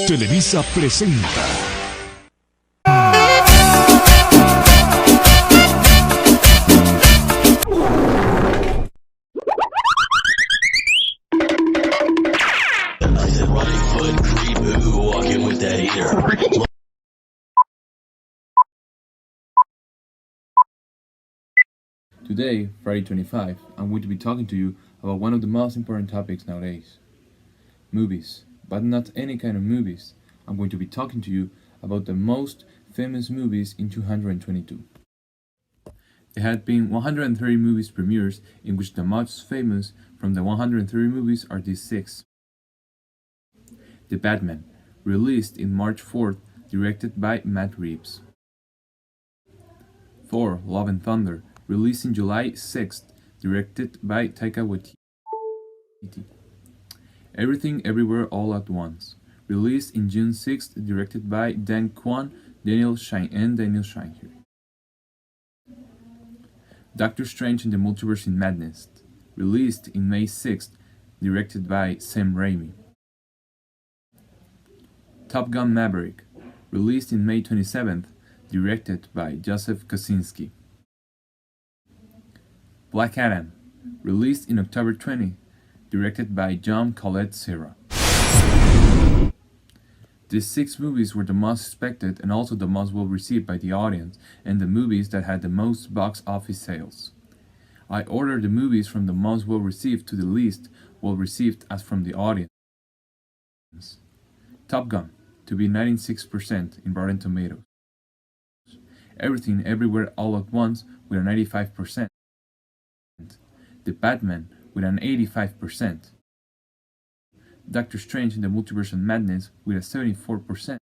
Televisa presenta. Today, Friday 25, I'm going to be talking to you about one of the most important topics nowadays. Movies, but not any kind of movies. I'm going to be talking to you about the most famous movies in 2022. There had been 130 movies premieres, in which the most famous from the 130 movies are these 6. The Batman, released in March 4th, directed by Matt Reeves. Thor: Love and Thunder, released in July 6th, directed by Taika Waititi. Everything Everywhere All at Once, released in June 6th, directed by Dan Kwan, Daniel Scheinert. Doctor Strange in the Multiverse in Madness, released in May 6th, directed by Sam Raimi. Top Gun: Maverick, released in May 27th, directed by Joseph Kosinski. Black Adam, released in October 20, directed by John Collette-Serra. These 6 movies were the most expected and also the most well received by the audience, and the movies that had the most box office sales. I ordered the movies from the most well received to the least well received as from the audience. Top Gun, to be 96% in Rotten Tomatoes. Everything Everywhere All at Once with a 95%. The Batman with an 85%. Doctor Strange in the Multiverse of Madness with a 74%.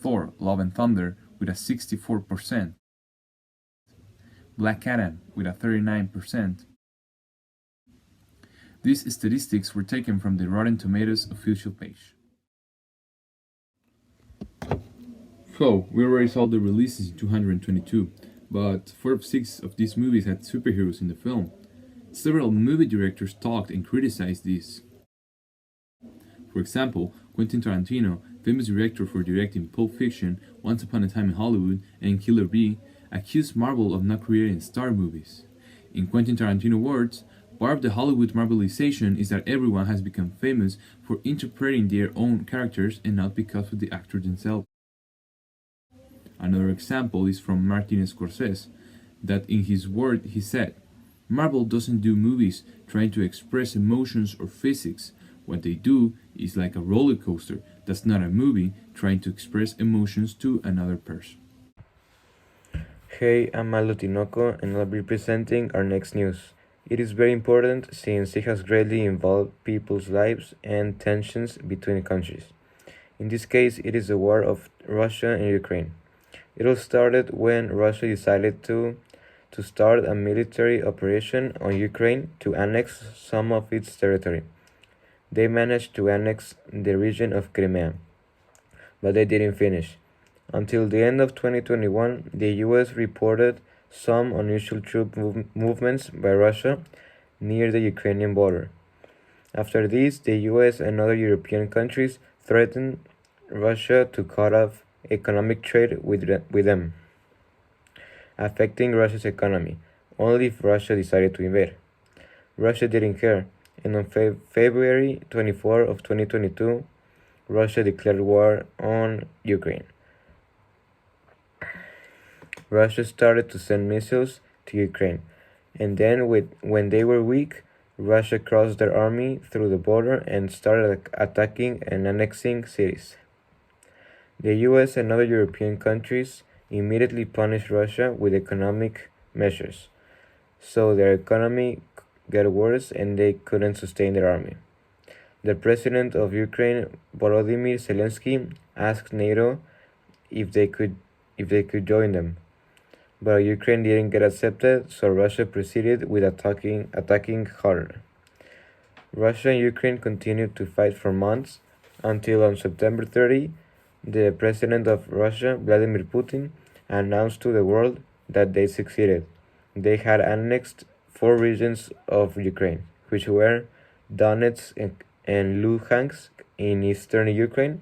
Thor: Love and Thunder with a 64%. Black Adam with a 39%. These statistics were taken from the Rotten Tomatoes official page. So, we already saw the releases in 222, but 4 of 6 of these movies had superheroes in the film. Several movie directors talked and criticized this. For example, Quentin Tarantino, famous director for directing Pulp Fiction, Once Upon a Time in Hollywood, and Killer Bee, accused Marvel of not creating star movies. In Quentin Tarantino words, part of the Hollywood Marvelization is that everyone has become famous for interpreting their own characters and not because of the actors themselves. Another example is from Martin Scorsese, that in his word he said, "Marvel doesn't do movies trying to express emotions or physics. What they do is like a roller coaster. That's not a movie trying to express emotions to another person." Hey, I'm Malo Tinoco and I'll be presenting our next news. It is very important since it has greatly involved people's lives and tensions between countries. In this case, it is the war of Russia and Ukraine. It all started when Russia decided to start a military operation on Ukraine to annex some of its territory. They managed to annex the region of Crimea, but they didn't finish. Until the end of 2021, the US reported some unusual troop movements by Russia near the Ukrainian border. After this, the US and other European countries threatened Russia to cut off economic trade with them, affecting Russia's economy, only if Russia decided to invade. Russia didn't care, and on February 24 of 2022, Russia declared war on Ukraine. Russia started to send missiles to Ukraine, and then when they were weak, Russia crossed their army through the border and started attacking and annexing cities. The US and other European countries immediately punished Russia with economic measures, so their economy got worse and they couldn't sustain their army. The president of Ukraine, Volodymyr Zelensky, asked NATO if they could join them, but Ukraine didn't get accepted, so Russia proceeded with attacking harder. Russia and Ukraine continued to fight for months until on September 30, the president of Russia, Vladimir Putin, announced to the world that they succeeded. They had annexed 4 regions of Ukraine, which were Donetsk and Luhansk in eastern Ukraine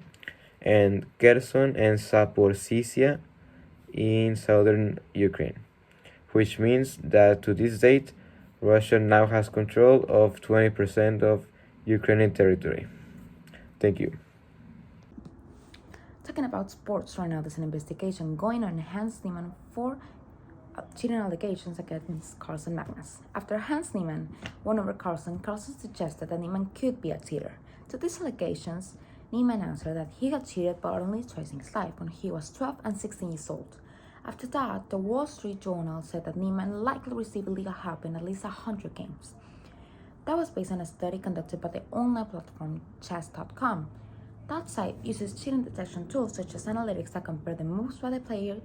and Kherson and Zaporizhia in southern Ukraine, which means that to this date, Russia now has control of 20% of Ukrainian territory. Thank you. Talking about sports right now, there's an investigation going on Hans Niemann for cheating allegations against Carlsen Magnus. After Hans Niemann won over Carlsen suggested that Niemann could be a cheater. To these allegations, Niemann answered that he had cheated but only twice in his life, when he was 12 and 16 years old. After that, the Wall Street Journal said that Niemann likely received illegal help in at least 100 games. That was based on a study conducted by the online platform chess.com. That site uses cheating detection tools such as analytics that compare the moves by the player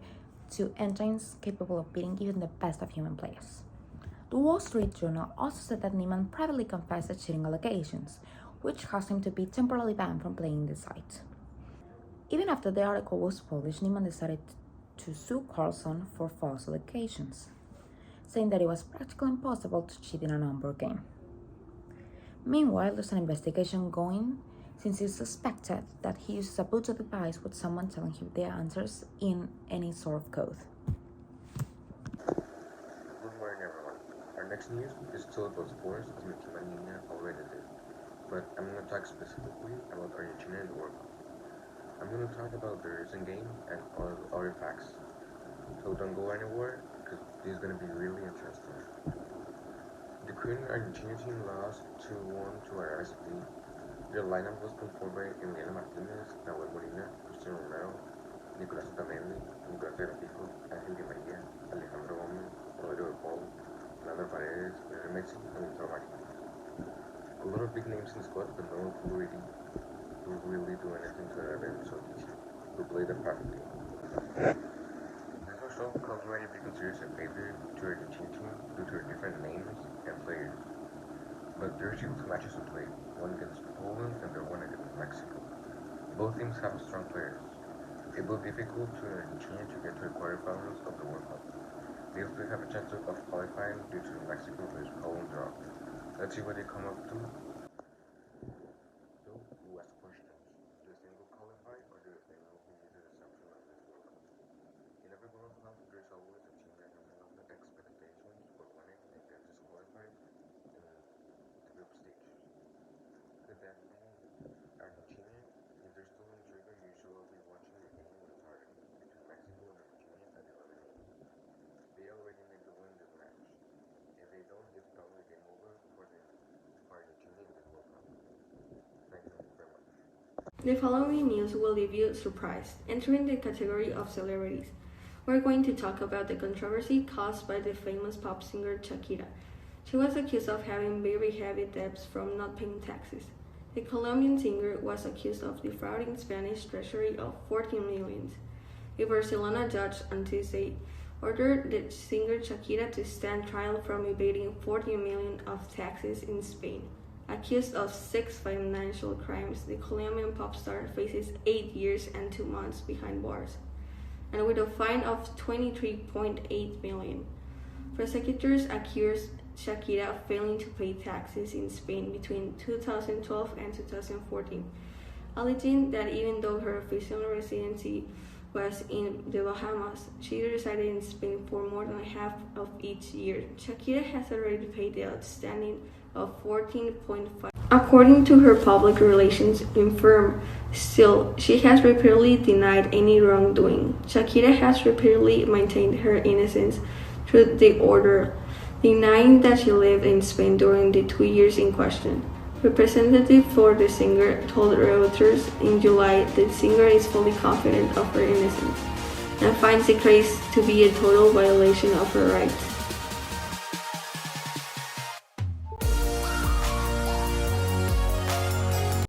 to engines capable of beating even the best of human players. The Wall Street Journal also said that Niemann privately confessed the cheating allegations, which caused him to be temporarily banned from playing the site. Even after the article was published, Niemann decided to sue Carlsen for false allegations, saying that it was practically impossible to cheat in a number game. Meanwhile, there's an investigation going since it's suspected that he uses a Bluetooth device with someone telling him the answers in any sort of code. Good morning, everyone. Our next news is still about sports, as my team Argentina already did. But I'm going to talk specifically about Argentina and the World Cup. I'm going to talk about the recent game and other facts. So don't go anywhere, because this is going to be really interesting. The Korean Argentina team lost 2-1 to RSV. Their lineup was composed by Emiliano Martinez, Nahuel Molina, Cristiano Romero, Nicolás Otamendi, Nicolás Tagliafico, Ángel Di María, Alejandro Gómez, Rodrigo de Paul, Leandro Paredes, Lionel Messi, and Lautaro Martinez. A lot of big names in the squad, but no one could really do anything to their event so easy. We played them perfectly. This result could already be considered a favor to our Argentine team due to their different names and players. But there are still two matches to play, one against Poland and the one against Mexico. Both teams have strong players. It will be difficult to Argentina to get to the quarterfinals of the World Cup. They also have a chance of qualifying due to Mexico vs Poland draw. Let's see what they come up to. So, who asked questions? Do you think we'll qualify, or do you think we'll be the deception of this World Cup? In every World Cup, there's always a team that has enough expectations for winning and gets disqualified in the group stage. Could that be Argentina? If they're still in Germany, you should be watching the game with target between Mexico and Argentina at 11 a.m. They already need to win this match. If they don't, it's probably game over for Argentina in the World Cup. Thank you very much. The following news will leave you surprised. Entering the category of celebrities, we're going to talk about the controversy caused by the famous pop singer Shakira. She was accused of having very heavy debts from not paying taxes. The Colombian singer was accused of defrauding Spanish treasury of 14 million. A Barcelona judge on Tuesday ordered the singer Shakira to stand trial from evading 14 million of taxes in Spain. Accused of 6 financial crimes, the Colombian pop star faces 8 years and 2 months behind bars, and with a fine of 23.8 million. Prosecutors accused Shakira of failing to pay taxes in Spain between 2012 and 2014, alleging that even though her official residency was in the Bahamas, she resided in Spain for more than half of each year. Shakira has already paid the outstanding of 14.5. According to her public relations firm, still, she has repeatedly denied any wrongdoing. Shakira has repeatedly maintained her innocence through the order, denying that she lived in Spain during the 2 years in question. Representative for the singer told Reuters in July that the singer is fully confident of her innocence and finds the case to be a total violation of her rights.